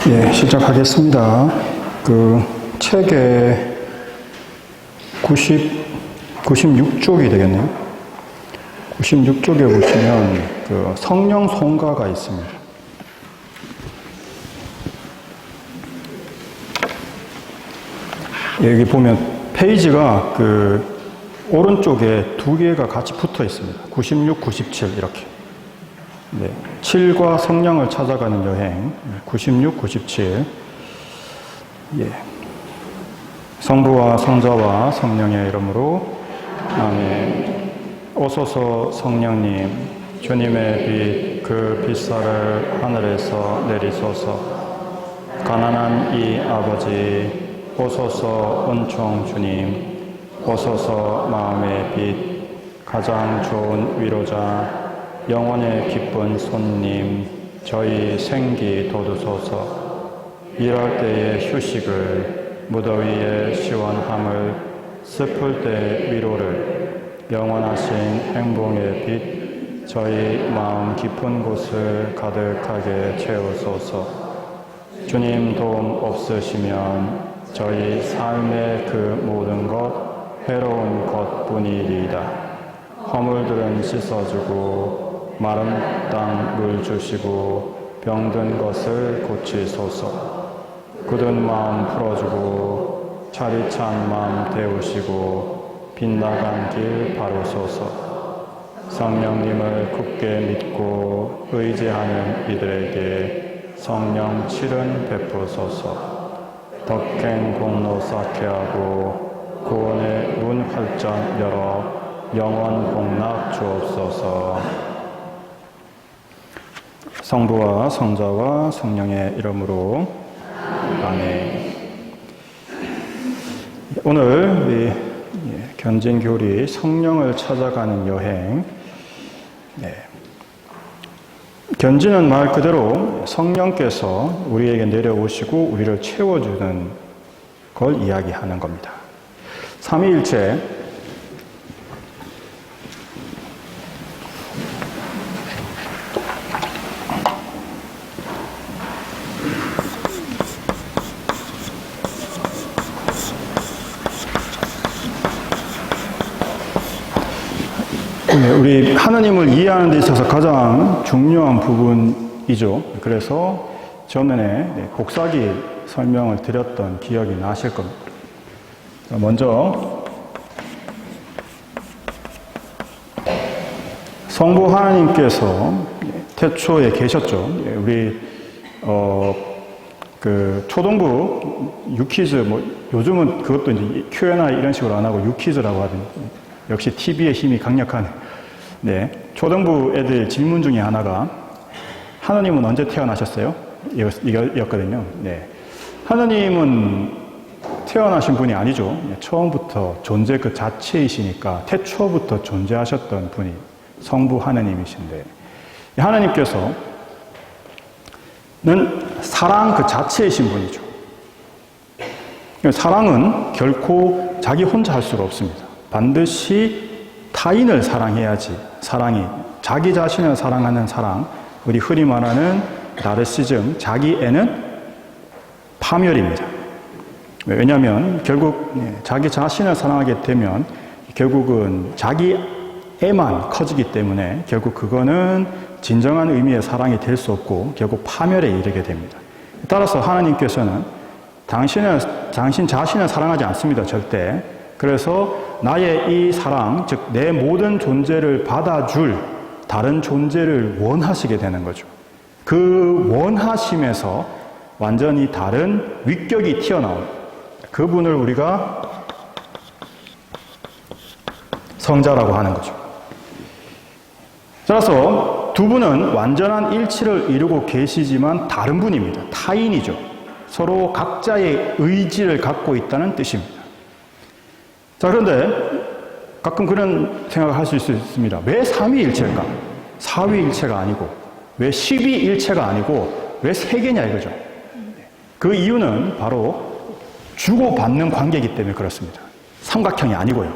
예, 시작하겠습니다. 책의 96쪽이 되겠네요. 96쪽에 보시면 성령 송가가 있습니다. 여기 보면 페이지가 오른쪽에 두 개가 같이 붙어 있습니다. 96, 97 이렇게. 네, 7과 성령을 찾아가는 여행 96, 97. 예. 성부와 성자와 성령의 이름으로 아멘. 오소서 성령님, 주님의 빛 그 빛살을 하늘에서 내리소서. 가난한 이 아버지, 오소서 은총 주님, 오소서 마음의 빛, 가장 좋은 위로자, 영원의 기쁜 손님, 저희 생기 돋우소서. 일할 때의 휴식을, 무더위의 시원함을, 슬플 때 위로를, 영원하신 행복의 빛, 저희 마음 깊은 곳을 가득하게 채우소서. 주님 도움 없으시면 저희 삶의 그 모든 것 해로운 것뿐이리이다. 허물들은 씻어주고 마른 땅 물 주시고 병든 것을 고치소서. 굳은 마음 풀어주고 차디찬 마음 데우시고 빗나간 길 바로소서. 성령님을 굳게 믿고 의지하는 이들에게 성령 칠은 베푸소서. 덕행 공로 쌓게 하고 구원의 문 활짝 열어 영원 복락 주옵소서. 성부와 성자와 성령의 이름으로 아멘. 오늘 우리 견진교리 성령을 찾아가는 여행. 네. 견진은 말 그대로 성령께서 우리에게 내려오시고 우리를 채워주는 걸 이야기하는 겁니다. 삼위일체, 우리 하나님을 이해하는 데 있어서 가장 중요한 부분이죠. 그래서 저번에 복사기 설명을 드렸던 기억이 나실 겁니다. 먼저 성부 하나님께서 태초에 계셨죠. 우리 초등부 유퀴즈, 요즘은 그것도 이제 Q&A 이런 식으로 안 하고 유퀴즈라고 하더니 역시 TV의 힘이 강력하네. 네, 초등부 애들 질문 중에 하나가 하나님은 언제 태어나셨어요? 이거였거든요. 네, 하나님은 태어나신 분이 아니죠. 처음부터 존재 그 자체이시니까 태초부터 존재하셨던 분이 성부 하나님이신데, 하나님께서는 사랑 그 자체이신 분이죠. 사랑은 결코 자기 혼자 할 수가 없습니다. 반드시 타인을 사랑해야지 사랑이, 자기 자신을 사랑하는 사랑, 우리 흔히 말하는 나르시즘, 자기애는 파멸입니다. 왜냐하면 결국 자기 자신을 사랑하게 되면 결국은 자기애만 커지기 때문에 결국 그거는 진정한 의미의 사랑이 될 수 없고 결국 파멸에 이르게 됩니다. 따라서 하나님께서는 당신 자신을 사랑하지 않습니다. 절대. 그래서 나의 이 사랑, 즉 내 모든 존재를 받아줄 다른 존재를 원하시게 되는 거죠. 그 원하심에서 완전히 다른 위격이 튀어나온 그분을 우리가 성자라고 하는 거죠. 따라서 두 분은 완전한 일치를 이루고 계시지만 다른 분입니다. 타인이죠. 서로 각자의 의지를 갖고 있다는 뜻입니다. 자, 그런데 가끔 그런 생각을 할 수 있습니다. 왜 삼위일체일까? 사위일체가 아니고, 왜 십위일체가 아니고, 왜 세 개냐 이거죠. 그 이유는 바로 주고받는 관계이기 때문에 그렇습니다. 삼각형이 아니고요.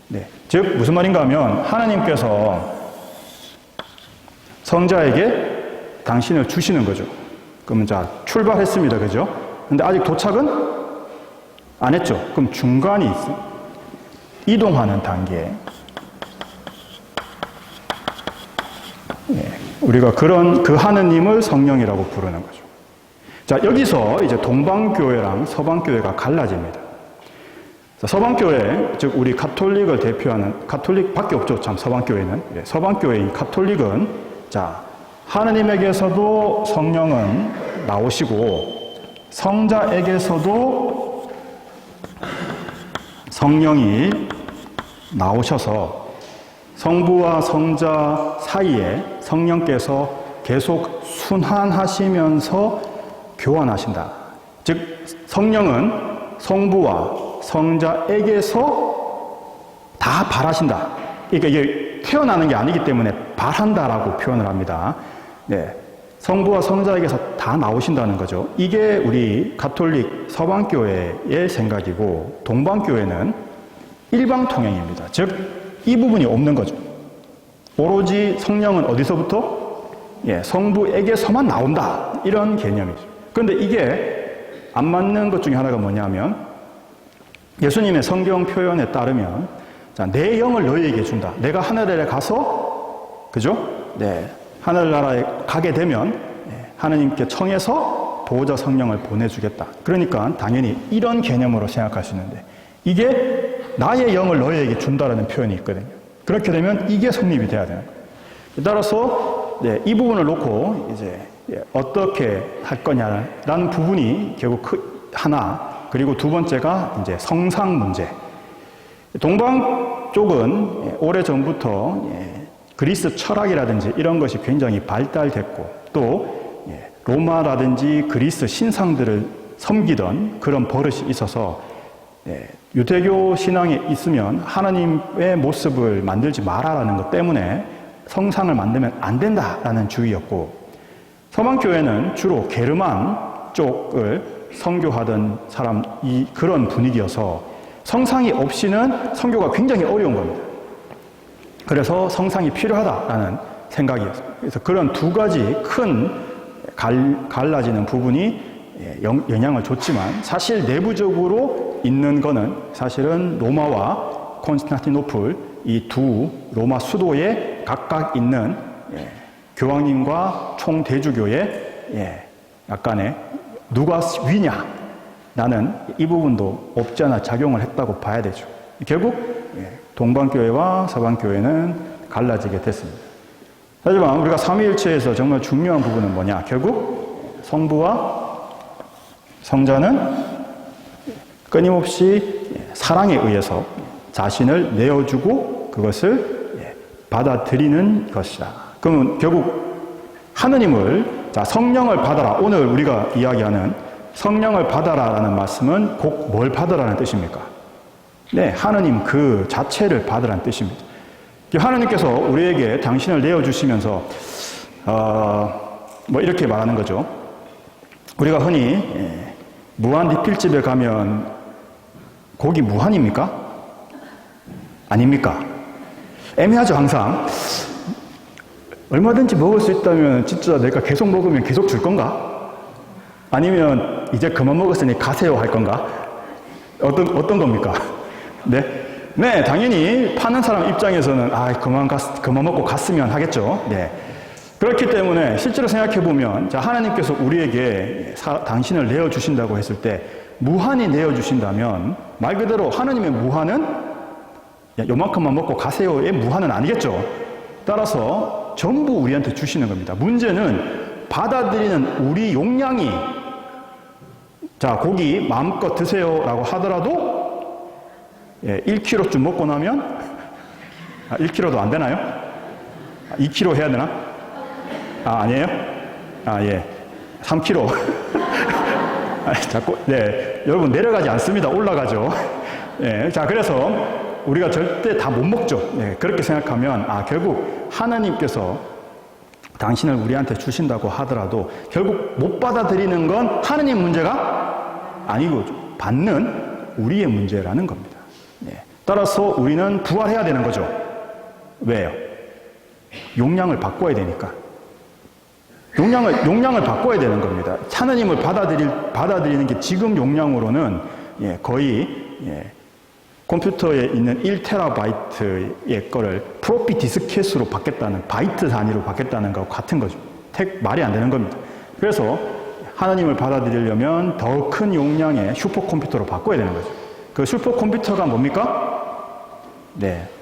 네. 즉 무슨 말인가 하면 하나님께서 성자에게 당신을 주시는 거죠. 그러면 자, 출발했습니다. 그죠? 근데 아직 도착은 안 했죠. 그럼 중간이 있어요. 이동하는 단계. 예, 우리가 그 하느님을 성령이라고 부르는 거죠. 자, 여기서 이제 동방교회랑 서방교회가 갈라집니다. 자, 서방교회, 즉 우리 가톨릭을 대표하는, 가톨릭밖에 없죠. 참, 서방교회는. 예, 서방교회인 가톨릭은 자, 하느님에게서도 성령은 나오시고 성자에게서도 성령이 나오셔서 성부와 성자 사이에 성령께서 계속 순환하시면서 교환하신다. 즉 성령은 성부와 성자에게서 다 발하신다. 그러니까 이게 태어나는 게 아니기 때문에 발한다라고 표현을 합니다. 네, 성부와 성자에게서 다 나오신다는 거죠. 이게 우리 가톨릭 서방교회의 생각이고 동방교회는 일방통행입니다. 즉 이 부분이 없는 거죠. 오로지 성령은 어디서부터? 예, 성부에게서만 나온다. 이런 개념이죠. 그런데 이게 안 맞는 것 중에 하나가 뭐냐면 예수님의 성경 표현에 따르면 자, 내 영을 너희에게 준다. 내가 하늘에 가서 그죠? 네, 하늘나라에 가게 되면 하느님께 청해서 보호자 성령을 보내주겠다. 그러니까 당연히 이런 개념으로 생각할 수 있는데 이게 나의 영을 너희에게 준다라는 표현이 있거든요. 그렇게 되면 이게 성립이 돼야 되는 거예요. 따라서 네, 이 부분을 놓고 이제 어떻게 할 거냐라는 부분이 결국 하나, 그리고 두 번째가 이제 성상 문제. 동방 쪽은 오래전부터 그리스 철학이라든지 이런 것이 굉장히 발달됐고 또 로마라든지 그리스 신상들을 섬기던 그런 버릇이 있어서 유대교 신앙에 있으면 하나님의 모습을 만들지 마라라는 것 때문에 성상을 만들면 안 된다라는 주의였고 서방교회는 주로 게르만 쪽을 선교하던 사람이 그런 분위기여서 성상이 없이는 선교가 굉장히 어려운 겁니다. 그래서 성상이 필요하다라는 생각이었어요. 그래서 그런 두 가지 큰 갈라지는 부분이 영향을 줬지만 사실 내부적으로 있는 거는 사실은 로마와 콘스탄티노플 이 두 로마 수도에 각각 있는 교황님과 총대주교의 약간의 누가 위냐 나는 이 부분도 없지 않아 작용을 했다고 봐야 되죠. 결국 동방교회와 서방교회는 갈라지게 됐습니다. 하지만 우리가 삼위일체에서 정말 중요한 부분은 뭐냐? 결국 성부와 성자는 끊임없이 사랑에 의해서 자신을 내어주고 그것을 받아들이는 것이다. 그러면 결국 하느님을 자 성령을 받아라. 오늘 우리가 이야기하는 성령을 받아라라는 말씀은 꼭 뭘 받으라는 뜻입니까? 네, 하느님 그 자체를 받으라는 뜻입니다. 하느님께서 우리에게 당신을 내어주시면서 뭐 이렇게 말하는 거죠. 우리가 흔히 무한 리필집에 가면 고기 무한입니까? 아닙니까? 애매하죠, 항상. 얼마든지 먹을 수 있다면 진짜 내가 계속 먹으면 계속 줄 건가? 아니면 이제 그만 먹었으니 가세요 할 건가? 어떤 겁니까? 네? 네, 당연히 파는 사람 입장에서는 그만 먹고 갔으면 하겠죠. 네. 그렇기 때문에 실제로 생각해 보면 자 하나님께서 우리에게 당신을 내어 주신다고 했을 때 무한히 내어 주신다면 말 그대로 하나님의 무한은 요만큼만 먹고 가세요의 무한은 아니겠죠. 따라서 전부 우리한테 주시는 겁니다. 문제는 받아들이는 우리 용량이 자 고기 마음껏 드세요라고 하더라도 1kg쯤 먹고 나면 1kg도 안 되나요? 2kg 해야 되나? 아니에요? 예. 3kg. 자꾸, 네. 여러분, 내려가지 않습니다. 올라가죠. 예. 자, 그래서 우리가 절대 다 못 먹죠. 예. 그렇게 생각하면, 결국 하나님께서 당신을 우리한테 주신다고 하더라도 결국 못 받아들이는 건 하나님 문제가 아니고 받는 우리의 문제라는 겁니다. 예. 따라서 우리는 부활해야 되는 거죠. 왜요? 용량을 바꿔야 되니까. 용량을 바꿔야 되는 겁니다. 하느님을 받아들이는 게 지금 용량으로는 거의 컴퓨터에 있는 1TB의 거를 프로피 디스켓으로 받겠다는, 바이트 단위로 받겠다는 것과 같은 거죠. 말이 안 되는 겁니다. 그래서 하느님을 받아들이려면 더 큰 용량의 슈퍼컴퓨터로 바꿔야 되는 거죠. 그 슈퍼컴퓨터가 뭡니까?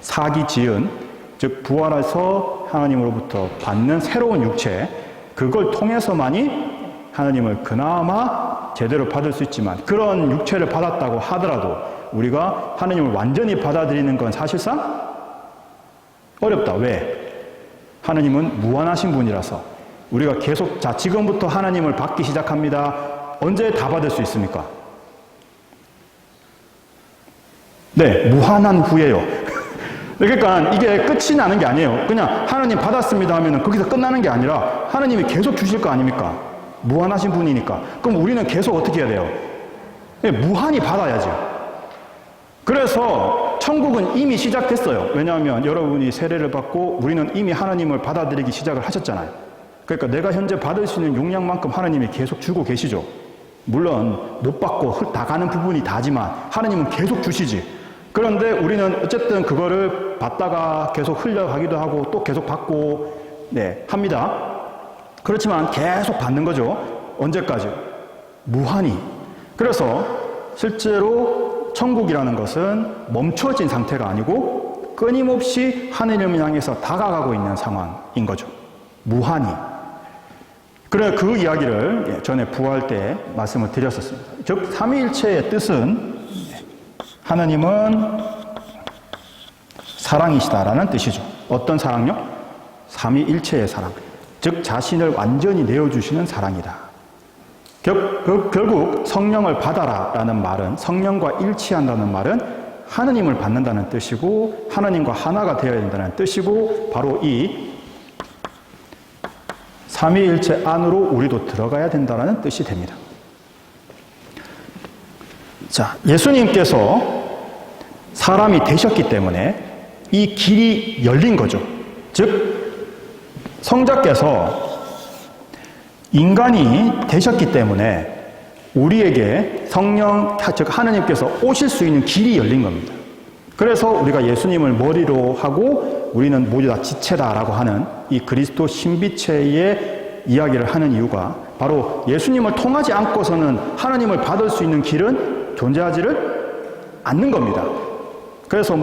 사기 지은, 즉 부활해서 하나님으로부터 받는 새로운 육체, 그걸 통해서만이 하나님을 그나마 제대로 받을 수 있지만, 그런 육체를 받았다고 하더라도 우리가 하나님을 완전히 받아들이는 건 사실상 어렵다. 왜? 하나님은 무한하신 분이라서. 우리가 계속 지금부터 하나님을 받기 시작합니다. 언제 다 받을 수 있습니까? 무한한 후에요. 그러니까 이게 끝이 나는 게 아니에요. 그냥 하나님 받았습니다 하면 거기서 끝나는 게 아니라 하나님이 계속 주실 거 아닙니까? 무한하신 분이니까. 그럼 우리는 계속 어떻게 해야 돼요? 무한히 받아야죠. 그래서 천국은 이미 시작됐어요. 왜냐하면 여러분이 세례를 받고 우리는 이미 하나님을 받아들이기 시작을 하셨잖아요. 그러니까 내가 현재 받을 수 있는 용량만큼 하나님이 계속 주고 계시죠. 물론 못 받고 다 가는 부분이 다지만 하나님은 계속 주시지. 그런데 우리는 어쨌든 그거를 받다가 계속 흘려가기도 하고 또 계속 받고 합니다. 그렇지만 계속 받는 거죠. 언제까지? 무한히. 그래서 실제로 천국이라는 것은 멈춰진 상태가 아니고 끊임없이 하느님을 향해서 다가가고 있는 상황인 거죠. 무한히. 그래, 그 이야기를 전에 부활 때 말씀을 드렸었습니다. 즉 삼위일체의 뜻은 하나님은 사랑이시다라는 뜻이죠. 어떤 사랑요? 삼위일체의 사랑. 즉 자신을 완전히 내어주시는 사랑이다. 결국 성령을 받아라라는 말은, 성령과 일치한다는 말은 하느님을 받는다는 뜻이고 하나님과 하나가 되어야 된다는 뜻이고, 바로 이 삼위일체 안으로 우리도 들어가야 된다는 뜻이 됩니다. 자, 예수님께서 사람이 되셨기 때문에 이 길이 열린 거죠. 즉 성자께서 인간이 되셨기 때문에 우리에게 성령, 즉 하느님께서 오실 수 있는 길이 열린 겁니다. 그래서 우리가 예수님을 머리로 하고 우리는 모두 다 지체다라고 하는 이 그리스도 신비체의 이야기를 하는 이유가 바로 예수님을 통하지 않고서는 하나님을 받을 수 있는 길은 존재하지를 않는 겁니다. 그래서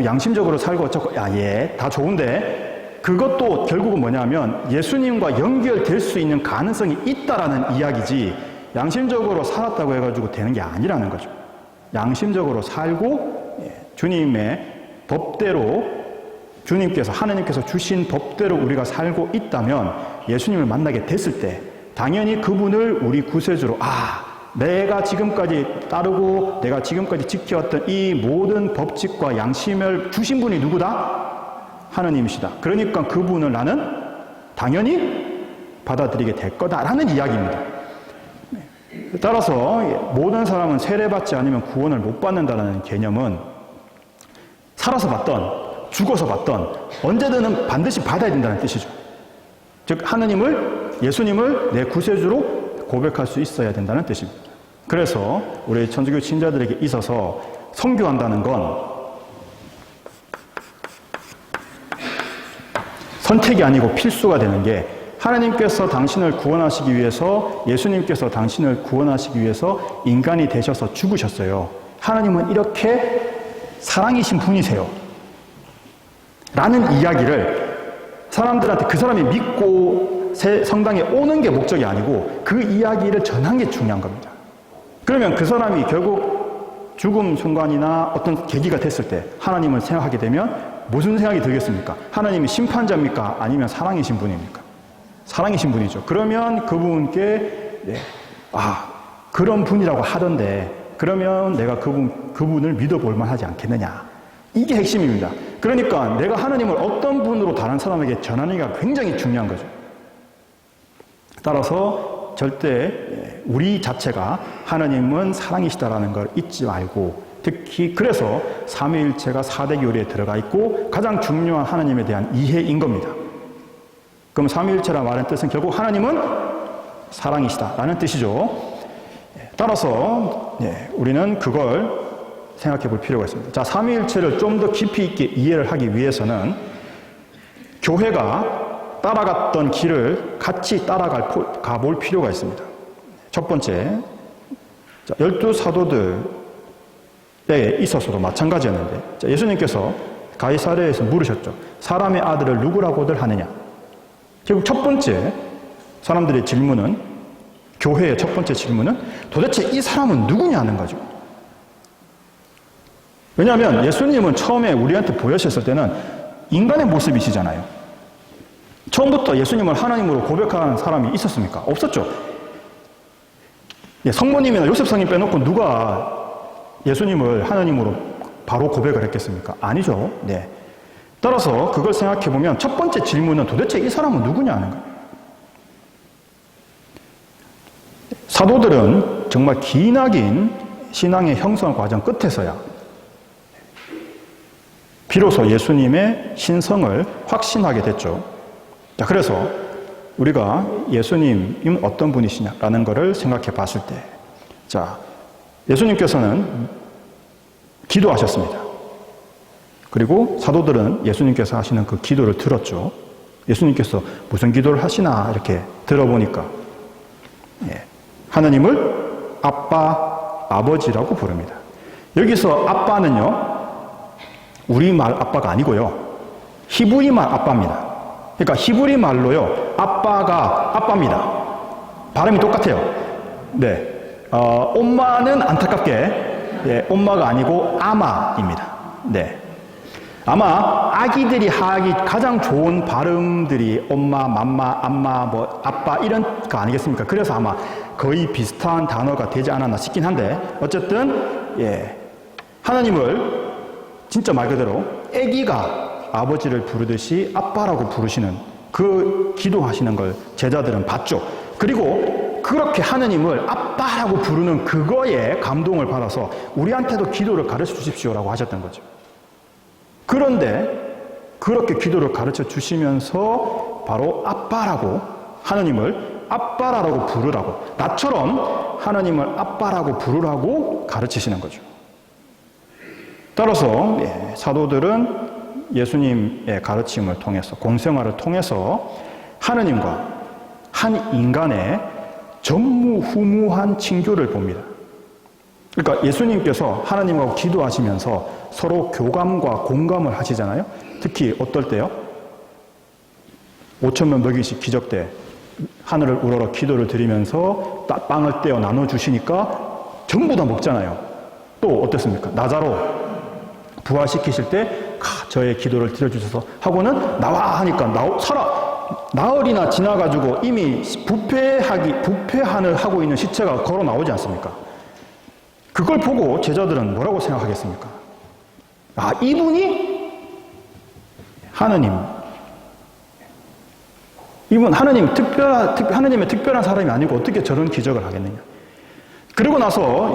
양심적으로 살고 어쩌고, 다 좋은데 그것도 결국은 뭐냐면 예수님과 연결될 수 있는 가능성이 있다라는 이야기지, 양심적으로 살았다고 해가지고 되는 게 아니라는 거죠. 양심적으로 살고 주님의 법대로, 주님께서, 하나님께서 주신 법대로 우리가 살고 있다면 예수님을 만나게 됐을 때 당연히 그분을 우리 구세주로, 내가 지금까지 따르고 내가 지금까지 지켜왔던 이 모든 법칙과 양심을 주신 분이 누구다? 하나님이시다. 그러니까 그분을 나는 당연히 받아들이게 될 거다라는 이야기입니다. 따라서 모든 사람은 세례받지 않으면 구원을 못 받는다는 개념은 살아서 받던 죽어서 받던 언제든 반드시 받아야 된다는 뜻이죠. 즉 하느님을, 예수님을 내 구세주로 고백할 수 있어야 된다는 뜻입니다. 그래서 우리 천주교 신자들에게 있어서 선교한다는 건 선택이 아니고 필수가 되는 게, 하나님께서 당신을 구원하시기 위해서, 예수님께서 당신을 구원하시기 위해서 인간이 되셔서 죽으셨어요. 하나님은 이렇게 사랑이신 분이세요 라는 이야기를 사람들한테, 그 사람이 믿고 성당에 오는 게 목적이 아니고 그 이야기를 전한 게 중요한 겁니다. 그러면 그 사람이 결국 죽음 순간이나 어떤 계기가 됐을 때 하나님을 생각하게 되면 무슨 생각이 들겠습니까? 하나님이 심판자입니까? 아니면 사랑이신 분입니까? 사랑이신 분이죠. 그러면 그분께 그런 분이라고 하던데 그러면 내가 그분을 믿어볼 만하지 않겠느냐. 이게 핵심입니다. 그러니까 내가 하나님을 어떤 분으로 다른 사람에게 전하느냐가 굉장히 중요한 거죠. 따라서 절대 우리 자체가 하나님은 사랑이시다라는 걸 잊지 말고, 특히 그래서 삼위일체가 4대 교리에 들어가 있고 가장 중요한 하나님에 대한 이해인 겁니다. 그럼 삼위일체라 말하는 뜻은 결국 하나님은 사랑이시다라는 뜻이죠. 따라서 우리는 그걸 생각해 볼 필요가 있습니다. 자, 삼위일체를 좀 더 깊이 있게 이해를 하기 위해서는 교회가 따라갔던 길을 같이 따라가 볼 필요가 있습니다. 첫 번째, 12사도들에 있어서도 마찬가지였는데, 예수님께서 가이사랴에서 물으셨죠. 사람의 아들을 누구라고들 하느냐? 결국 첫 번째 사람들의 질문은, 교회의 첫 번째 질문은 도대체 이 사람은 누구냐는 거죠. 왜냐하면 예수님은 처음에 우리한테 보여주셨을 때는 인간의 모습이시잖아요. 처음부터 예수님을 하나님으로 고백하는 사람이 있었습니까? 없었죠. 성모님이나 요셉 성님 빼놓고 누가 예수님을 하나님으로 바로 고백을 했겠습니까? 아니죠. 네. 따라서 그걸 생각해 보면 첫 번째 질문은 도대체 이 사람은 누구냐는 거예요. 사도들은 정말 기나긴 신앙의 형성 과정 끝에서야 비로소 예수님의 신성을 확신하게 됐죠. 자, 그래서 우리가 예수님이 어떤 분이시냐라는 것을 생각해 봤을 때, 자, 예수님께서는 기도하셨습니다. 그리고 사도들은 예수님께서 하시는 그 기도를 들었죠. 예수님께서 무슨 기도를 하시나 이렇게 들어보니까 하나님을 아빠, 아버지라고 부릅니다. 여기서 아빠는요, 우리말 아빠가 아니고요, 히브리말 아빠입니다. 그러니까 히브리 말로요, 아빠가 아빠입니다. 발음이 똑같아요. 네, 엄마는 안타깝게 엄마가 아니고 아마입니다. 네, 아마 아기들이 하기 가장 좋은 발음들이 엄마, 맘마, 암마, 뭐 아빠 이런 거 아니겠습니까? 그래서 아마 거의 비슷한 단어가 되지 않았나 싶긴 한데, 어쨌든 하나님을 진짜 말 그대로 아기가 아버지를 부르듯이 아빠라고 부르시는 그 기도하시는 걸 제자들은 봤죠. 그리고 그렇게 하나님을 아빠라고 부르는 그거에 감동을 받아서 우리한테도 기도를 가르쳐 주십시오라고 하셨던 거죠. 그런데 그렇게 기도를 가르쳐 주시면서 바로 아빠라고, 하나님을 아빠라고 부르라고, 나처럼 하나님을 아빠라고 부르라고 가르치시는 거죠. 따라서 사도들은 예수님의 가르침을 통해서, 공생활을 통해서 하나님과 한 인간의 전무후무한 친교를 봅니다. 그러니까 예수님께서 하나님하고 기도하시면서 서로 교감과 공감을 하시잖아요. 특히 어떨 때요? 5,000명 먹이실 기적 때 하늘을 우러러 기도를 드리면서 빵을 떼어 나눠주시니까 전부 다 먹잖아요. 또 어떻습니까? 나자로 부활시키실 때 저의 기도를 들어주셔서 하고는 나와 하니까 나흘이나 지나가지고 이미 부패한을 하고 있는 시체가 걸어 나오지 않습니까? 그걸 보고 제자들은 뭐라고 생각하겠습니까? 아, 이분이 하나님. 이분 하나님의 특별한 사람이 아니고 어떻게 저런 기적을 하겠느냐. 그리고 나서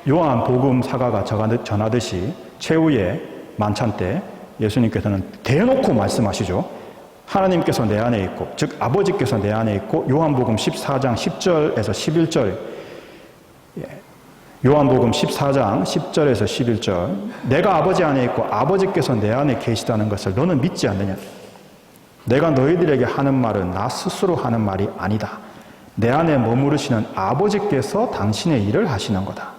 요한 복음 사가가 전하듯이 최후의 만찬 때 예수님께서는 대놓고 말씀하시죠. 하나님께서 내 안에 있고, 즉 아버지께서 내 안에 있고, 요한복음 14장 10절에서 11절, 요한복음 14장 10절에서 11절, 내가 아버지 안에 있고 아버지께서 내 안에 계시다는 것을 너는 믿지 않느냐? 내가 너희들에게 하는 말은 나 스스로 하는 말이 아니다. 내 안에 머무르시는 아버지께서 당신의 일을 하시는 거다.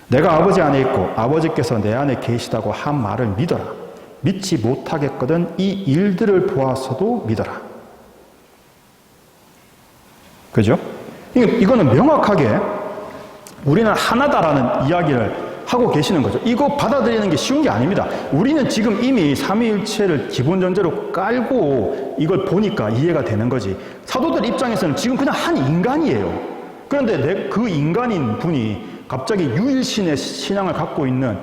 내가 아버지 안에 있고 아버지께서 내 안에 계시다고 한 말을 믿어라. 믿지 못하겠거든 이 일들을 보아서도 믿어라. 그죠? 이거는 명확하게 우리는 하나다라는 이야기를 하고 계시는 거죠. 이거 받아들이는 게 쉬운 게 아닙니다. 우리는 지금 이미 삼위일체를 기본 전제로 깔고 이걸 보니까 이해가 되는 거지. 사도들 입장에서는 지금 그냥 한 인간이에요. 그런데 그 인간인 분이 갑자기 유일신의 신앙을 갖고 있는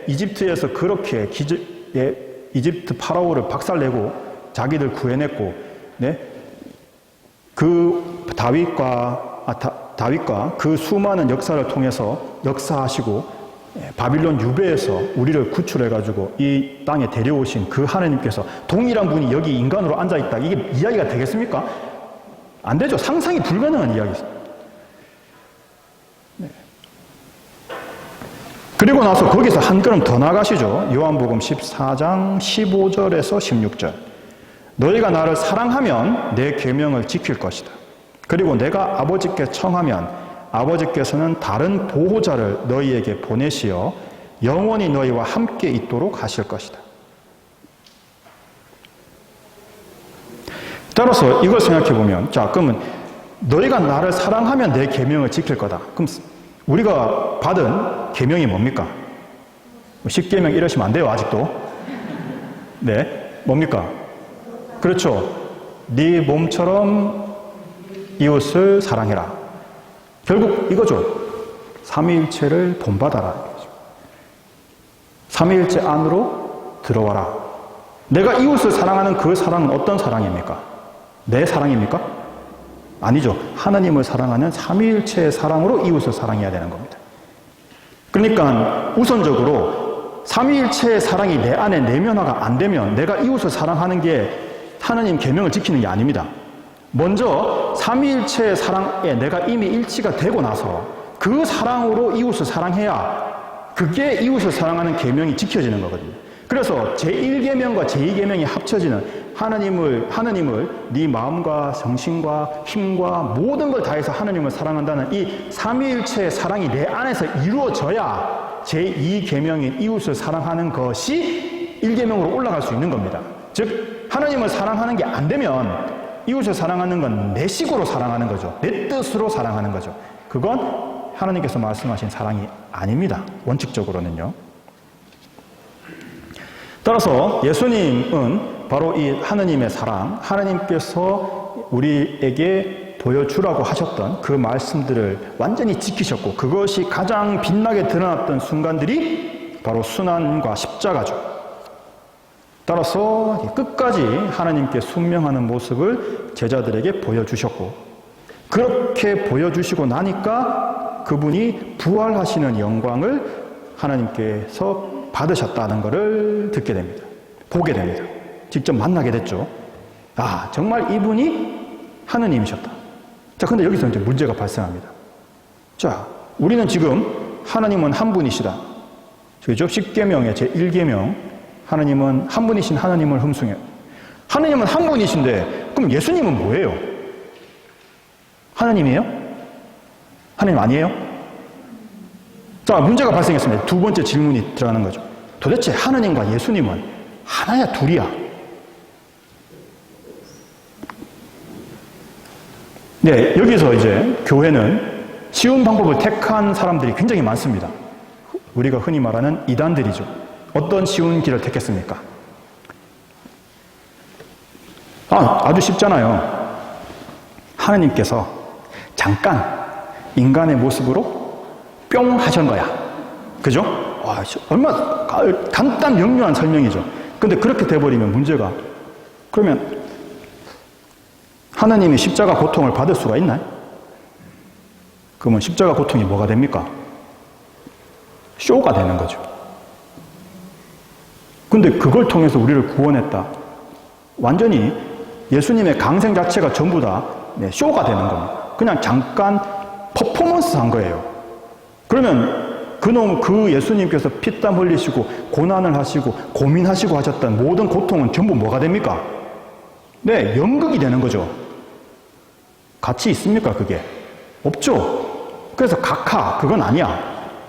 이집트에서 그렇게 이집트 파라오를 박살내고 자기들 구해냈고 그 다윗과 그 수많은 역사를 통해서 역사하시고 바빌론 유배에서 우리를 구출해가지고 이 땅에 데려오신 그 하나님께서 동일한 분이 여기 인간으로 앉아있다. 이게 이야기가 되겠습니까? 안 되죠. 상상이 불가능한 이야기입니다. 그리고 나서 거기서 한 걸음 더 나가시죠. 요한복음 14장 15절에서 16절. 너희가 나를 사랑하면 내 계명을 지킬 것이다. 그리고 내가 아버지께 청하면 아버지께서는 다른 보호자를 너희에게 보내시어 영원히 너희와 함께 있도록 하실 것이다. 따라서 이걸 생각해 보면, 자, 그러면 너희가 나를 사랑하면 내 계명을 지킬 거다. 그럼 우리가 받은 계명이 뭡니까? 10계명 이러시면 안 돼요, 아직도. 네, 뭡니까? 그렇죠. 네 몸처럼 이웃을 사랑해라. 결국 이거죠. 삼위일체를 본받아라. 삼위일체 안으로 들어와라. 내가 이웃을 사랑하는 그 사랑은 어떤 사랑입니까? 내 사랑입니까? 아니죠. 하나님을 사랑하는 삼위일체의 사랑으로 이웃을 사랑해야 되는 겁니다. 그러니까 우선적으로 삼위일체의 사랑이 내 안에 내면화가 안 되면 내가 이웃을 사랑하는 게 하나님 계명을 지키는 게 아닙니다. 먼저 삼위일체의 사랑에 내가 이미 일치가 되고 나서 그 사랑으로 이웃을 사랑해야 그게 이웃을 사랑하는 계명이 지켜지는 거거든요. 그래서 제1계명과 제2계명이 합쳐지는 하나님을 네 마음과 정신과 힘과 모든 걸 다해서 하나님을 사랑한다는 이 삼위일체의 사랑이 내 안에서 이루어져야 제2계명인 이웃을 사랑하는 것이 1계명으로 올라갈 수 있는 겁니다. 즉 하나님을 사랑하는 게 안 되면 이웃을 사랑하는 건 내 식으로 사랑하는 거죠. 내 뜻으로 사랑하는 거죠. 그건 하나님께서 말씀하신 사랑이 아닙니다. 원칙적으로는요. 따라서 예수님은 바로 이 하나님의 사랑, 하나님께서 우리에게 보여주라고 하셨던 그 말씀들을 완전히 지키셨고 그것이 가장 빛나게 드러났던 순간들이 바로 순환과 십자가죠. 따라서 끝까지 하나님께 순명하는 모습을 제자들에게 보여주셨고 그렇게 보여주시고 나니까 그분이 부활하시는 영광을 하나님께서 받으셨다는 것을 듣게 됩니다. 보게 됩니다. 직접 만나게 됐죠. 아, 정말 이분이 하느님이셨다. 자, 근데 여기서 이제 문제가 발생합니다. 자, 우리는 지금 하나님은 한 분이시다. 그죠? 10계명의 제1계명. 하나님은 한 분이신 하나님을 흠숭해요. 하나님은 한 분이신데 그럼 예수님은 뭐예요? 하나님이에요? 하나님 아니에요? 자, 문제가 발생했습니다. 두 번째 질문이 들어가는 거죠. 도대체 하나님과 예수님은 하나야 둘이야? 네, 여기서 이제 교회는 쉬운 방법을 택한 사람들이 굉장히 많습니다. 우리가 흔히 말하는 이단들이죠. 어떤 쉬운 길을 택했습니까? 아주 쉽잖아요. 하나님께서 잠깐 인간의 모습으로 뿅 하신 거야. 그죠? 얼마나 간단 명료한 설명이죠. 근데 그렇게 돼버리면 문제가, 그러면 하나님이 십자가 고통을 받을 수가 있나요? 그러면 십자가 고통이 뭐가 됩니까? 쇼가 되는 거죠. 근데 그걸 통해서 우리를 구원했다. 완전히 예수님의 강생 자체가 전부 다 쇼가 되는 겁니다. 그냥 잠깐 퍼포먼스 한 거예요. 그러면 그 예수님께서 피땀 흘리시고 고난을 하시고 고민하시고 하셨던 모든 고통은 전부 뭐가 됩니까? 네, 연극이 되는 거죠. 가치 있습니까, 그게? 없죠. 그래서 각하, 그건 아니야.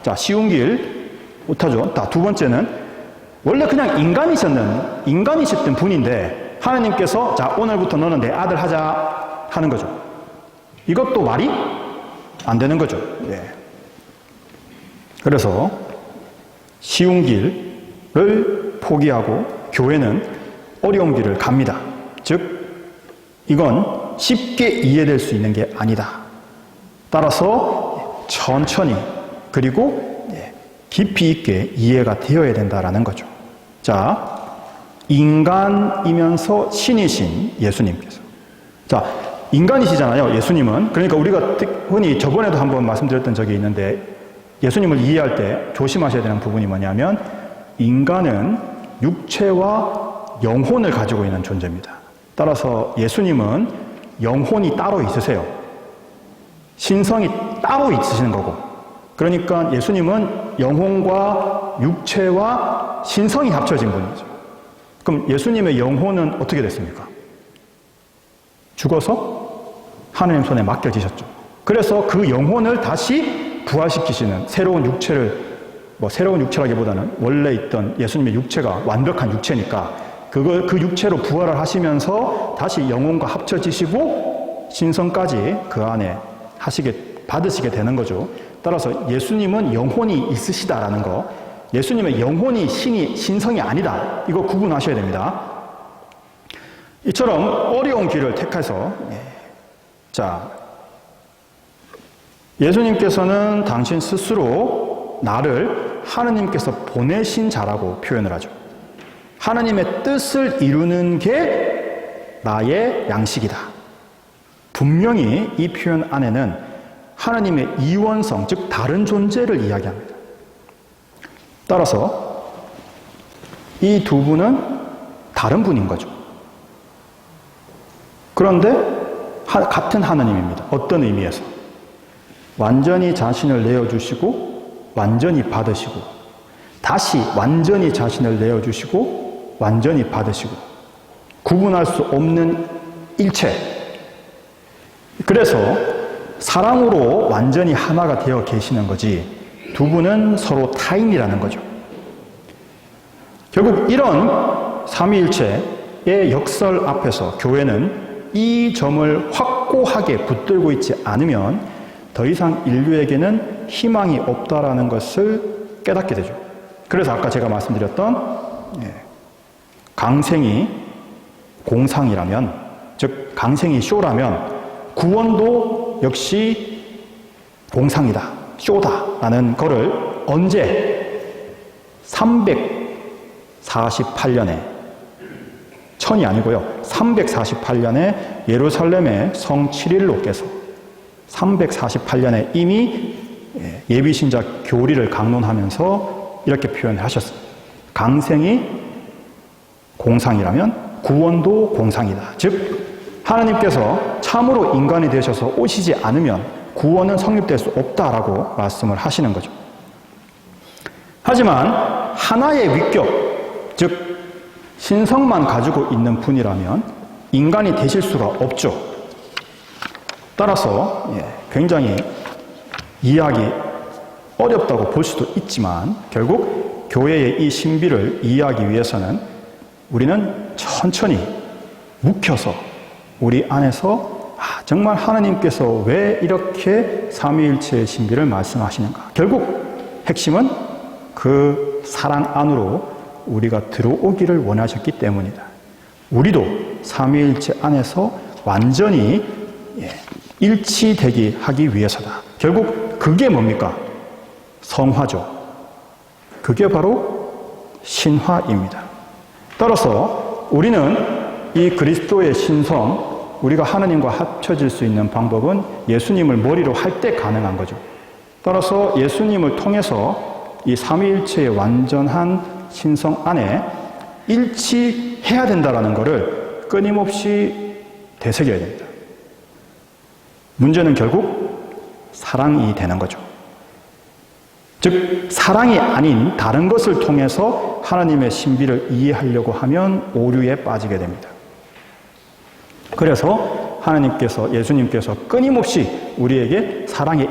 자, 쉬운 길 못하죠. 두 번째는 원래 그냥 인간이셨던 분인데 하나님께서 자, 오늘부터 너는 내 아들 하자 하는 거죠. 이것도 말이 안 되는 거죠. 네. 그래서 쉬운 길을 포기하고 교회는 어려운 길을 갑니다. 즉 이건 쉽게 이해될 수 있는 게 아니다. 따라서 천천히 그리고 깊이 있게 이해가 되어야 된다라는 거죠. 자, 인간이면서 신이신 예수님께서. 자, 인간이시잖아요, 예수님은. 그러니까 우리가 흔히 저번에도 한번 말씀드렸던 적이 있는데 예수님을 이해할 때 조심하셔야 되는 부분이 뭐냐면 인간은 육체와 영혼을 가지고 있는 존재입니다. 따라서 예수님은 영혼이 따로 있으세요. 신성이 따로 있으시는 거고. 그러니까 예수님은 영혼과 육체와 신성이 합쳐진 분이죠. 그럼 예수님의 영혼은 어떻게 됐습니까? 죽어서 하나님 손에 맡겨지셨죠. 그래서 그 영혼을 다시 부활시키시는 새로운 육체를, 새로운 육체라기보다는 원래 있던 예수님의 육체가 완벽한 육체니까 그 육체로 부활을 하시면서 다시 영혼과 합쳐지시고 신성까지 그 안에 받으시게 되는 거죠. 따라서 예수님은 영혼이 있으시다라는 거, 예수님의 영혼이 신성이 아니다. 이거 구분하셔야 됩니다. 이처럼 어려운 길을 택해서, 예수님께서는 당신 스스로 나를 하느님께서 보내신 자라고 표현을 하죠. 하느님의 뜻을 이루는 게 나의 양식이다. 분명히 이 표현 안에는 하느님의 이원성, 즉 다른 존재를 이야기합니다. 따라서 이 두 분은 다른 분인 거죠. 그런데 같은 하느님입니다. 어떤 의미에서? 완전히 자신을 내어주시고 완전히 받으시고 다시 완전히 자신을 내어주시고 완전히 받으시고 구분할 수 없는 일체. 그래서 사랑으로 완전히 하나가 되어 계시는 거지 두 분은 서로 타인이라는 거죠. 결국 이런 삼위일체의 역설 앞에서 교회는 이 점을 확고하게 붙들고 있지 않으면 더 이상 인류에게는 희망이 없다라는 것을 깨닫게 되죠. 그래서 아까 제가 말씀드렸던 강생이 공상이라면, 즉 강생이 쇼라면 구원도 역시 공상이다, 쇼다라는 거를 언제 348년에, 천이 아니고요, 348년에 예루살렘의 성 치릴로께서 348년에 이미 예비신자 교리를 강론하면서 이렇게 표현하셨습니다. 강생이 공상이라면 구원도 공상이다. 즉 하나님께서 참으로 인간이 되셔서 오시지 않으면 구원은 성립될 수 없다라고 말씀을 하시는 거죠. 하지만 하나의 위격, 즉 신성만 가지고 있는 분이라면 인간이 되실 수가 없죠. 따라서 굉장히 이해하기 어렵다고 볼 수도 있지만 결국 교회의 이 신비를 이해하기 위해서는 우리는 천천히 묵혀서 우리 안에서 정말 하나님께서 왜 이렇게 삼위일체의 신비를 말씀하시는가. 결국 핵심은 그 사랑 안으로 우리가 들어오기를 원하셨기 때문이다. 우리도 삼위일체 안에서 완전히 일치되게 하기 위해서다. 결국 그게 뭡니까? 성화죠. 그게 바로 신화입니다. 따라서 우리는 이 그리스도의 신성, 우리가 하나님과 합쳐질 수 있는 방법은 예수님을 머리로 할 때 가능한 거죠. 따라서 예수님을 통해서 이 삼위일체의 완전한 신성 안에 일치해야 된다는 것을 끊임없이 되새겨야 됩니다. 문제는 결국 사랑이 되는 거죠. 즉 사랑이 아닌 다른 것을 통해서 하나님의 신비를 이해하려고 하면 오류에 빠지게 됩니다. 그래서 하나님께서, 예수님께서 끊임없이 우리에게 사랑의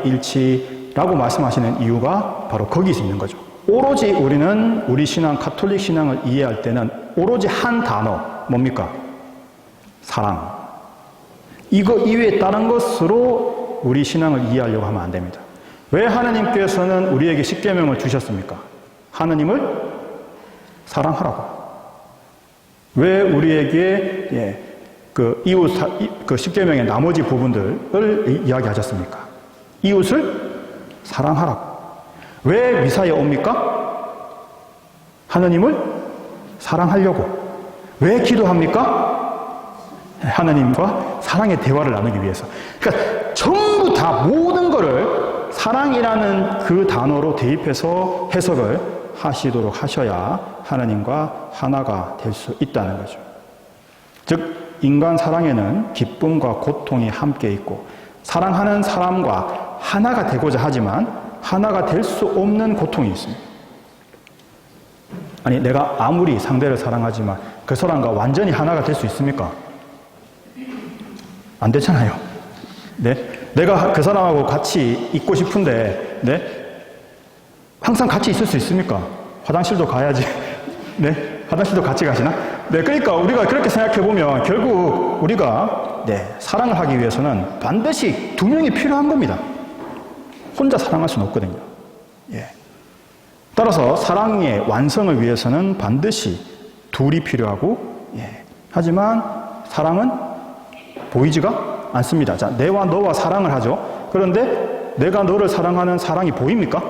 일치라고 말씀하시는 이유가 바로 거기서 있는 거죠. 오로지 우리는 우리 신앙, 가톨릭 신앙을 이해할 때는 오로지 한 단어, 뭡니까? 사랑. 이거 이외에 다른 것으로 우리 신앙을 이해하려고 하면 안 됩니다. 왜 하나님께서는 우리에게 십계명을 주셨습니까? 하나님을 사랑하라고. 왜 우리에게 그 이웃 그 십계명의 나머지 부분들을 이야기하셨습니까? 이웃을 사랑하라고. 왜 미사에 옵니까? 하나님을 사랑하려고. 왜 기도합니까? 하나님과 사랑의 대화를 나누기 위해서. 그러니까 전부 다 모든 거를 사랑이라는 그 단어로 대입해서 해석을 하시도록 하셔야 하나님과 하나가 될 수 있다는 거죠. 즉 인간 사랑에는 기쁨과 고통이 함께 있고 사랑하는 사람과 하나가 되고자 하지만 하나가 될 수 없는 고통이 있습니다. 아니 내가 아무리 상대를 사랑하지만 그 사람과 완전히 하나가 될 수 있습니까? 안 되잖아요. 네? 내가 그 사람하고 같이 있고 싶은데 네? 항상 같이 있을 수 있습니까? 화장실도 가야지. 네? 화장실도 같이 가시나? 네, 그러니까 우리가 그렇게 생각해 보면 결국 우리가 사랑을 하기 위해서는 반드시 두 명이 필요한 겁니다. 혼자 사랑할 수는 없거든요. 예. 따라서 사랑의 완성을 위해서는 반드시 둘이 필요하고, 하지만 사랑은 보이지가 않습니다. 자, 내와 너와 사랑을 하죠. 그런데 내가 너를 사랑하는 사랑이 보입니까?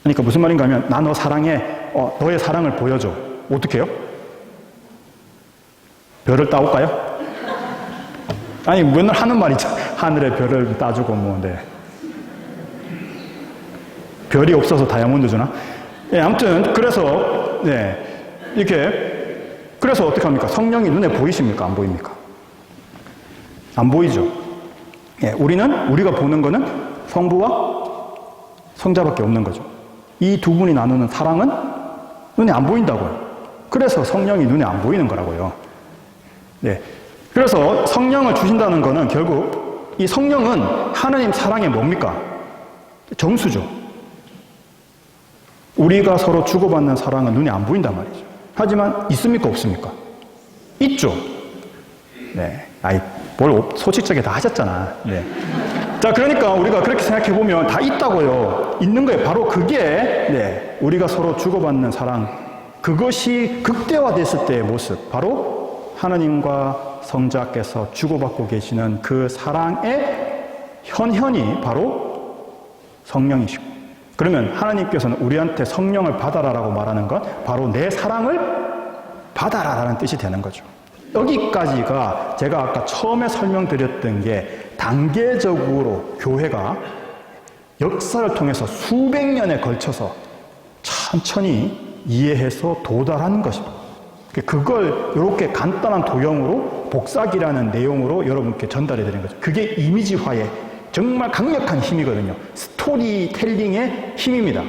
그러니까 무슨 말인가 하면 나 너 사랑해. 너의 사랑을 보여줘. 어떻게 해요? 별을 따올까요? 아니 맨날 하는 말이죠. 하늘에 별을 따주고 별이 없어서 다이아몬드 주나? 아무튼 그래서 그래서 어떻게 합니까? 성령이 눈에 보이십니까? 안 보입니까? 안 보이죠. 우리가 보는 거는 성부와 성자밖에 없는 거죠. 이 두 분이 나누는 사랑은 눈에 안 보인다고요. 그래서 성령이 눈에 안 보이는 거라고요. 그래서 성령을 주신다는 거는 결국 이 성령은 하나님 사랑의 뭡니까? 정수죠. 우리가 서로 주고받는 사랑은 눈에 안 보인단 말이죠. 하지만 있습니까? 없습니까? 있죠. 뭘 소식적에 다 하셨잖아. 자, 그러니까 우리가 그렇게 생각해 보면 다 있다고요. 있는 거예요. 바로 그게 우리가 서로 주고받는 사랑, 그것이 극대화됐을 때의 모습, 바로 하나님과 성자께서 주고받고 계시는 그 사랑의 현현이 바로 성령이시고, 그러면 하나님께서는 우리한테 성령을 받아라라고 말하는 건 바로 내 사랑을 받아라라는 뜻이 되는 거죠. 여기까지가 제가 아까 처음에 설명드렸던 게 단계적으로 교회가 역사를 통해서 수백 년에 걸쳐서 천천히 이해해서 도달하는 것입니다. 그걸 이렇게 간단한 도형으로 복사기라는 내용으로 여러분께 전달해 드리는 거죠. 그게 이미지화의 정말 강력한 힘이거든요. 스토리텔링의 힘입니다.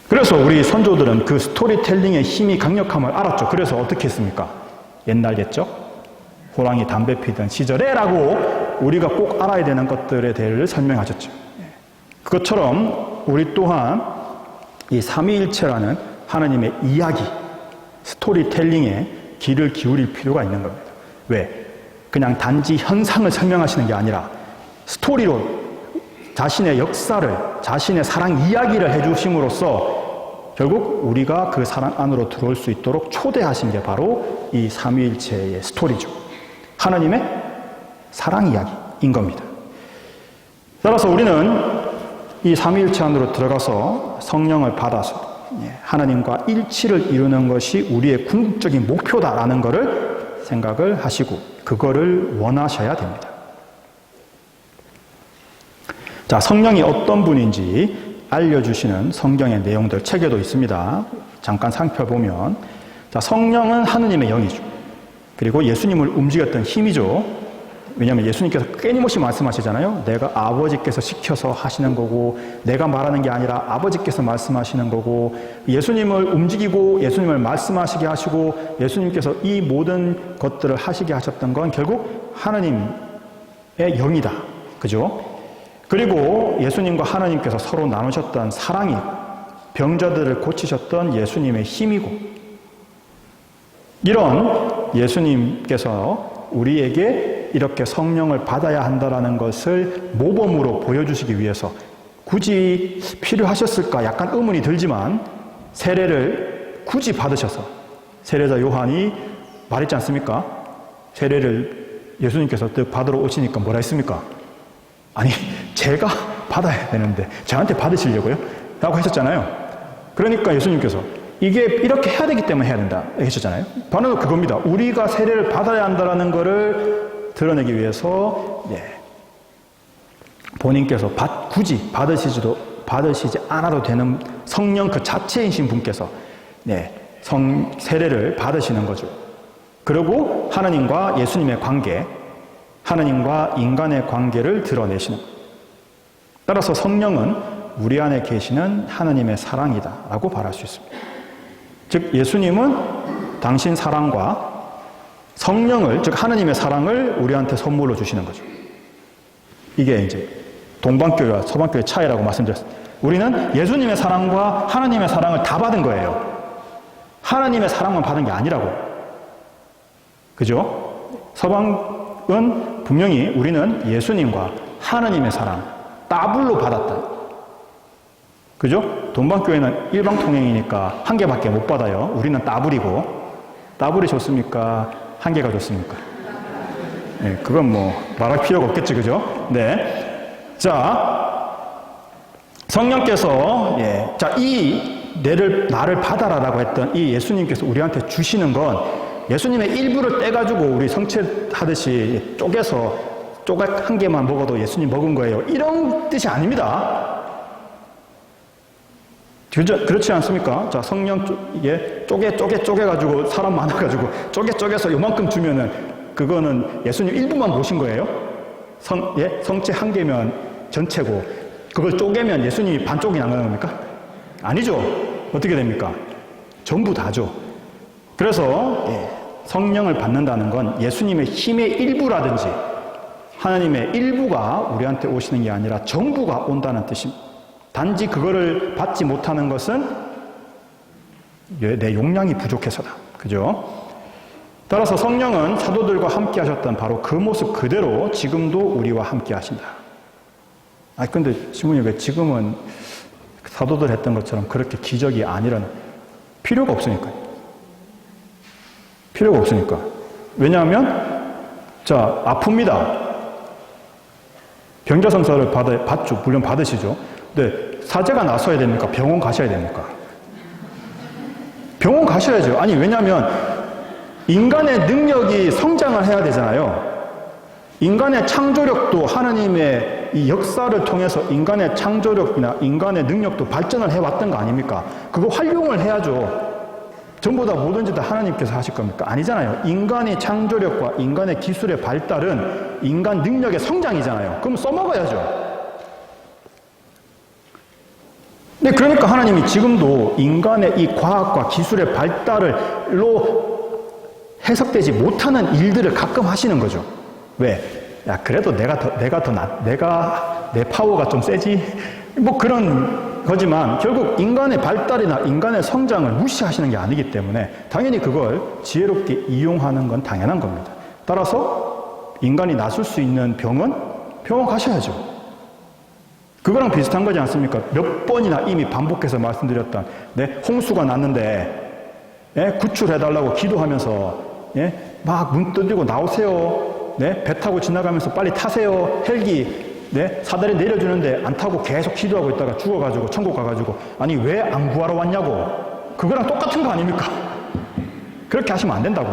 그래서 우리 선조들은 그 스토리텔링의 힘이 강력함을 알았죠. 그래서 어떻게 했습니까? 옛날겠죠? 호랑이 담배 피던 시절에 라고 우리가 꼭 알아야 되는 것들에 대해 설명하셨죠. 그것처럼 우리 또한 이 삼위일체라는 하나님의 이야기, 스토리텔링에 귀를 기울일 필요가 있는 겁니다. 왜? 그냥 단지 현상을 설명하시는 게 아니라 스토리로 자신의 역사를, 자신의 사랑 이야기를 해주심으로써 결국 우리가 그 사랑 안으로 들어올 수 있도록 초대하신 게 바로 이 삼위일체의 스토리죠. 하나님의 사랑 이야기인 겁니다. 따라서 우리는 이 삼위일체 안으로 들어가서 성령을 받아서 하나님과 일치를 이루는 것이 우리의 궁극적인 목표다라는 것을 생각을 하시고 그거를 원하셔야 됩니다. 자, 성령이 어떤 분인지 알려주시는 성경의 내용들 책에도 있습니다. 잠깐 살펴보면, 자, 성령은 하느님의 영이죠. 그리고 예수님을 움직였던 힘이죠. 왜냐하면 예수님께서 끊임없이 말씀하시잖아요. 내가 아버지께서 시켜서 하시는 거고, 내가 말하는 게 아니라 아버지께서 말씀하시는 거고, 예수님을 움직이고 예수님을 말씀하시게 하시고 예수님께서 이 모든 것들을 하시게 하셨던 건 결국 하나님의 영이다. 그죠? 그리고 예수님과 하나님께서 서로 나누셨던 사랑이 병자들을 고치셨던 예수님의 힘이고, 이런 예수님께서 우리에게 이렇게 성령을 받아야 한다는 것을 모범으로 보여주시기 위해서 굳이 필요하셨을까 약간 의문이 들지만 세례를 굳이 받으셔서, 세례자 요한이 말했지 않습니까? 세례를 예수님께서 받으러 오시니까 뭐라 했습니까? 아니, 제가 받아야 되는데 저한테 받으시려고요? 라고 하셨잖아요. 그러니까 예수님께서 이게 이렇게 해야 되기 때문에 해야 된다 하셨잖아요. 바로 그겁니다. 우리가 세례를 받아야 한다는 것을 드러내기 위해서 본인께서 굳이 받으시지 않아도 되는 성령 그 자체이신 분께서 세례를 받으시는 거죠. 그리고 하나님과 예수님의 관계, 하나님과 인간의 관계를 드러내시는 거예요. 따라서 성령은 우리 안에 계시는 하나님의 사랑이다라고 말할 수 있습니다. 즉 예수님은 당신 사랑과 성령을, 즉 하나님의 사랑을 우리한테 선물로 주시는 거죠. 이게 이제 동방교회와 서방교회의 차이라고 말씀드렸습니다. 우리는 예수님의 사랑과 하나님의 사랑을 다 받은 거예요. 하나님의 사랑만 받은 게 아니라고. 그죠? 서방은 분명히 우리는 예수님과 하나님의 사랑 더블로 받았다. 그죠? 동방교회는 일방통행이니까 한 개밖에 못 받아요. 우리는 더블이고. 더블이 좋습니까? 한 개가 좋습니까? 네, 그건 뭐 말할 필요가 없겠지, 그죠? 네. 자, 성령께서, 자, 나를 받아라라고 했던 이 예수님께서 우리한테 주시는 건 예수님의 일부를 떼가지고 우리 성취하듯이 쪼개서 조각 한 개만 먹어도 예수님 먹은 거예요. 이런 뜻이 아닙니다. 그렇지 않습니까? 자, 성령 쪼개가지고 사람 많아가지고 쪼개서 요만큼 주면은 그거는 예수님 일부만 모신 거예요? 성체 한 개면 전체고 그걸 쪼개면 예수님이 반쪽이 나가는 겁니까? 아니죠. 어떻게 됩니까? 전부 다죠. 그래서 성령을 받는다는 건 예수님의 힘의 일부라든지 하나님의 일부가 우리한테 오시는 게 아니라 전부가 온다는 뜻입니다. 단지 그거를 받지 못하는 것은 내 용량이 부족해서다. 그죠? 따라서 성령은 사도들과 함께 하셨던 바로 그 모습 그대로 지금도 우리와 함께 하신다. 근데 지문이 왜 지금은 사도들 했던 것처럼 그렇게 기적이 아니라는 필요가 없으니까요. 필요가 없으니까. 왜냐하면 자, 아픕니다. 병자성사를 받죠. 물론 받으시죠. 근데 사제가 나서야 됩니까? 병원 가셔야 됩니까? 병원 가셔야죠. 아니, 왜냐하면 인간의 능력이 성장을 해야 되잖아요. 인간의 창조력도 하나님의 이 역사를 통해서 인간의 창조력이나 인간의 능력도 발전을 해왔던 거 아닙니까? 그거 활용을 해야죠. 전부 다 뭐든지 다 하나님께서 하실 겁니까? 아니잖아요. 인간의 창조력과 인간의 기술의 발달은 인간 능력의 성장이잖아요. 그럼 써먹어야죠. 네, 그러니까 하나님이 지금도 인간의 이 과학과 기술의 발달로 해석되지 못하는 일들을 가끔 하시는 거죠. 왜? 야, 그래도 내가 내 파워가 좀 세지? 뭐 그런 거지만 결국 인간의 발달이나 인간의 성장을 무시하시는 게 아니기 때문에 당연히 그걸 지혜롭게 이용하는 건 당연한 겁니다. 따라서 인간이 나설 수 있는 병은 병원 가셔야죠. 그거랑 비슷한 거지 않습니까? 몇 번이나 이미 반복해서 말씀드렸던 홍수가 났는데 구출해달라고 기도하면서 막 문 두드리고 나오세요. 배 타고 지나가면서 빨리 타세요. 헬기 사다리 내려주는데 안 타고 계속 기도하고 있다가 죽어가지고 천국 가가지고 아니 왜 안 구하러 왔냐고. 그거랑 똑같은 거 아닙니까? 그렇게 하시면 안 된다고.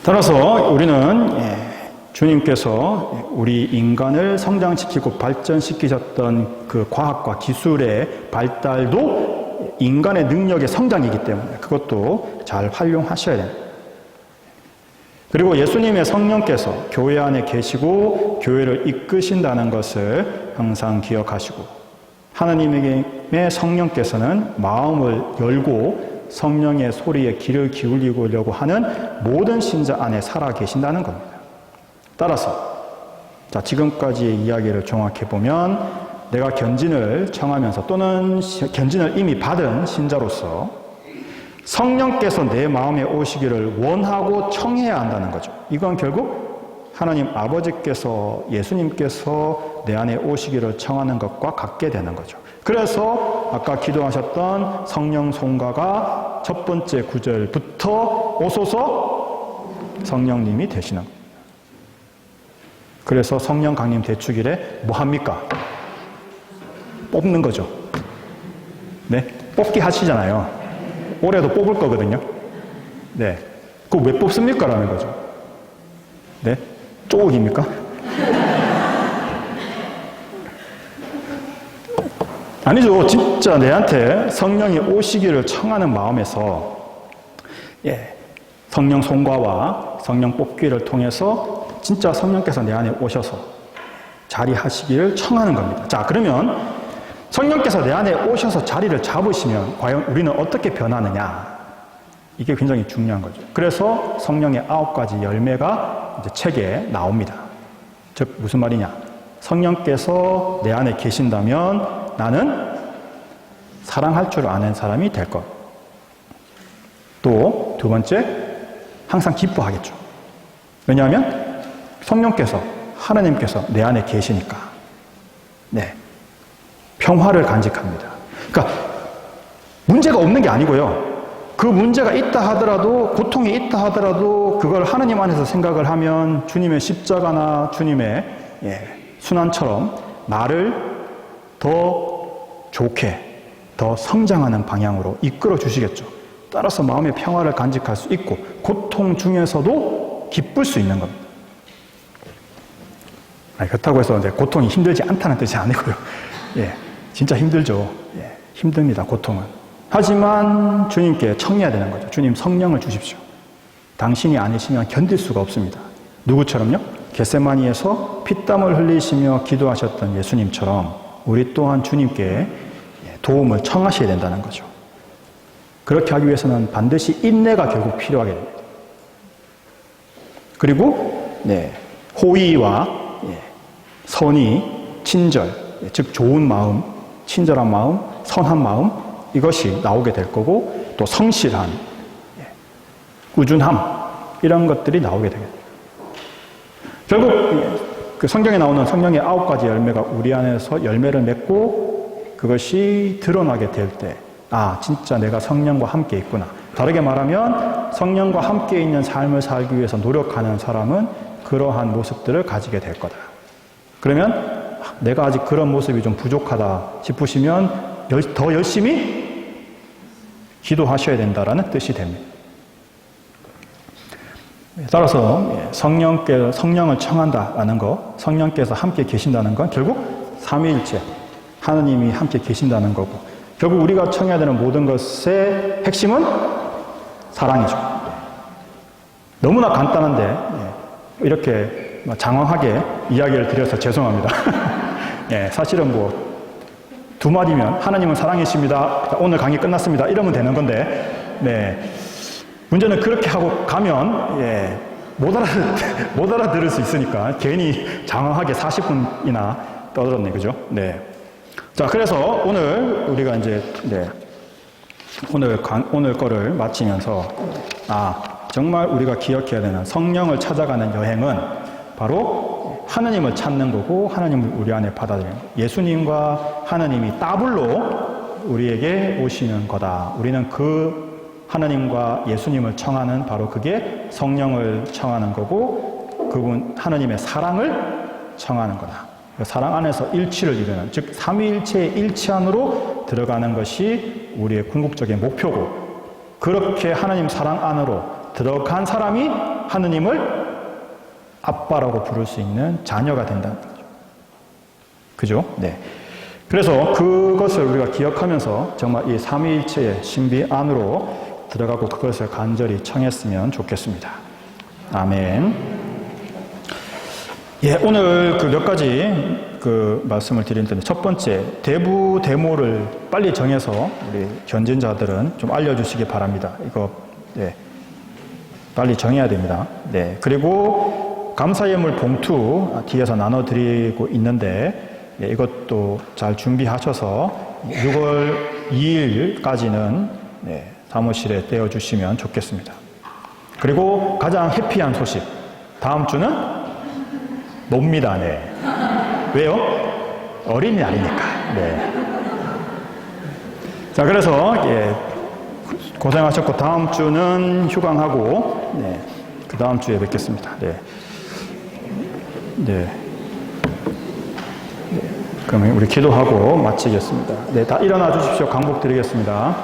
따라서 우리는 주님께서 우리 인간을 성장시키고 발전시키셨던 그 과학과 기술의 발달도 인간의 능력의 성장이기 때문에 그것도 잘 활용하셔야 됩니다. 그리고 예수님의 성령께서 교회 안에 계시고 교회를 이끄신다는 것을 항상 기억하시고 하나님의 성령께서는 마음을 열고 성령의 소리에 귀를 기울이려고 하는 모든 신자 안에 살아 계신다는 겁니다. 따라서 자, 지금까지의 이야기를 종합해 보면 내가 견진을 청하면서 또는 견진을 이미 받은 신자로서 성령께서 내 마음에 오시기를 원하고 청해야 한다는 거죠. 이건 결국 하나님 아버지께서 예수님께서 내 안에 오시기를 청하는 것과 같게 되는 거죠. 그래서 아까 기도하셨던 성령 송가가 첫 번째 구절부터 오소서 성령님이 되시는 거예요. 그래서 성령 강림 대축일에 뭐 합니까? 뽑는 거죠. 뽑기 하시잖아요. 올해도 뽑을 거거든요. 그거 왜 뽑습니까? 라는 거죠. 네? 쪼옥입니까? 아니죠. 진짜 내한테 성령이 오시기를 청하는 마음에서 성령 송과와 성령 뽑기를 통해서 진짜 성령께서 내 안에 오셔서 자리하시기를 청하는 겁니다. 자, 그러면 성령께서 내 안에 오셔서 자리를 잡으시면 과연 우리는 어떻게 변하느냐? 이게 굉장히 중요한 거죠. 그래서 성령의 9가지 열매가 이제 책에 나옵니다. 즉 무슨 말이냐? 성령께서 내 안에 계신다면 나는 사랑할 줄 아는 사람이 될 것. 또 두 번째, 항상 기뻐하겠죠. 왜냐하면 성령께서, 하나님께서 내 안에 계시니까. 네. 평화를 간직합니다. 그러니까 문제가 없는 게 아니고요. 그 문제가 있다 하더라도, 고통이 있다 하더라도 그걸 하나님 안에서 생각을 하면 주님의 십자가나 주님의 순환처럼 나를 더 좋게, 더 성장하는 방향으로 이끌어 주시겠죠. 따라서 마음의 평화를 간직할 수 있고 고통 중에서도 기쁠 수 있는 겁니다. 그렇다고 해서 이제 고통이 힘들지 않다는 뜻이 아니고요. 진짜 힘들죠. 힘듭니다, 고통은. 하지만 주님께 청해야 되는 거죠. 주님, 성령을 주십시오. 당신이 아니시면 견딜 수가 없습니다. 누구처럼요? 겟세마니에서 피땀을 흘리시며 기도하셨던 예수님처럼 우리 또한 주님께 도움을 청하셔야 된다는 거죠. 그렇게 하기 위해서는 반드시 인내가 결국 필요하게 됩니다. 그리고 호의와 선의, 친절, 즉 좋은 마음, 친절한 마음, 선한 마음, 이것이 나오게 될 거고, 또 성실한, 꾸준함, 이런 것들이 나오게 되겠죠. 결국 그 성경에 나오는 성령의 9가지 열매가 우리 안에서 열매를 맺고 그것이 드러나게 될 때, 아, 진짜 내가 성령과 함께 있구나. 다르게 말하면 성령과 함께 있는 삶을 살기 위해서 노력하는 사람은 그러한 모습들을 가지게 될 거다. 그러면 내가 아직 그런 모습이 좀 부족하다 싶으시면 더 열심히 기도하셔야 된다라는 뜻이 됩니다. 따라서 성령을 청한다라는 것, 성령께서 함께 계신다는 건 결국 삼위일체, 하나님이 함께 계신다는 거고, 결국 우리가 청해야 되는 모든 것의 핵심은 사랑이죠. 너무나 간단한데 이렇게 장황하게 이야기를 드려서 죄송합니다. 사실은 두 마디면 하나님은 사랑이십니다. 오늘 강의 끝났습니다. 이러면 되는 건데, 문제는 그렇게 하고 가면 못 알아들을 수 있으니까 괜히 장황하게 40분이나 떠들었네, 그죠? 자, 그래서 오늘 우리가 이제 오늘 거를 마치면서 정말 우리가 기억해야 되는 성령을 찾아가는 여행은 바로 하나님을 찾는 거고 하나님을 우리 안에 받아들이는 거예요. 예수님과 하나님이 더블로 우리에게 오시는 거다. 우리는 그 하나님과 예수님을 청하는 바로 그게 성령을 청하는 거고 그분 하나님의 사랑을 청하는 거다. 사랑 안에서 일치를 이루는, 즉 삼위일체의 일치 안으로 들어가는 것이 우리의 궁극적인 목표고, 그렇게 하나님 사랑 안으로 들어간 사람이 하느님을 아빠라고 부를 수 있는 자녀가 된다는 거죠. 그죠? 그래서 그것을 우리가 기억하면서 정말 이 삼위일체의 신비 안으로 들어가고 그것을 간절히 청했으면 좋겠습니다. 아멘. 오늘 그 몇 가지 그 말씀을 드리는데, 첫 번째, 대부 대모를 빨리 정해서 우리 견진자들은 좀 알려주시기 바랍니다. 이거, 빨리 정해야 됩니다. 그리고 감사예물 봉투 뒤에서 나눠드리고 있는데, 이것도 잘 준비하셔서 6월 2일까지는 사무실에 떼어주시면 좋겠습니다. 그리고 가장 해피한 소식, 다음 주는 놉니다. 왜요? 어린이날이니까. 자, 그래서 고생하셨고 다음 주는 휴강하고 그 다음 주에 뵙겠습니다. 그러면 우리 기도하고 마치겠습니다. 다 일어나 주십시오. 강복 드리겠습니다.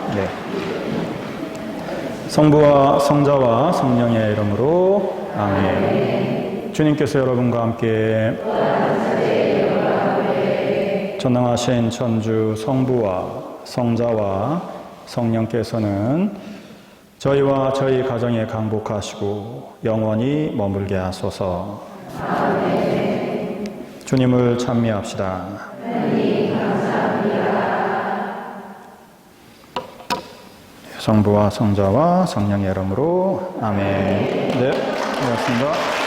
성부와 성자와 성령의 이름으로 아멘. 주님께서 여러분과 함께 전능하신 천주 성부와 성자와 성령께서는 저희와 저희 가정에 강복하시고 영원히 머물게 하소서. 아멘. 주님을 찬미합시다. 하나님 감사합니다. 성부와 성자와 성령의 이름으로 아멘. 네, 고맙습니다.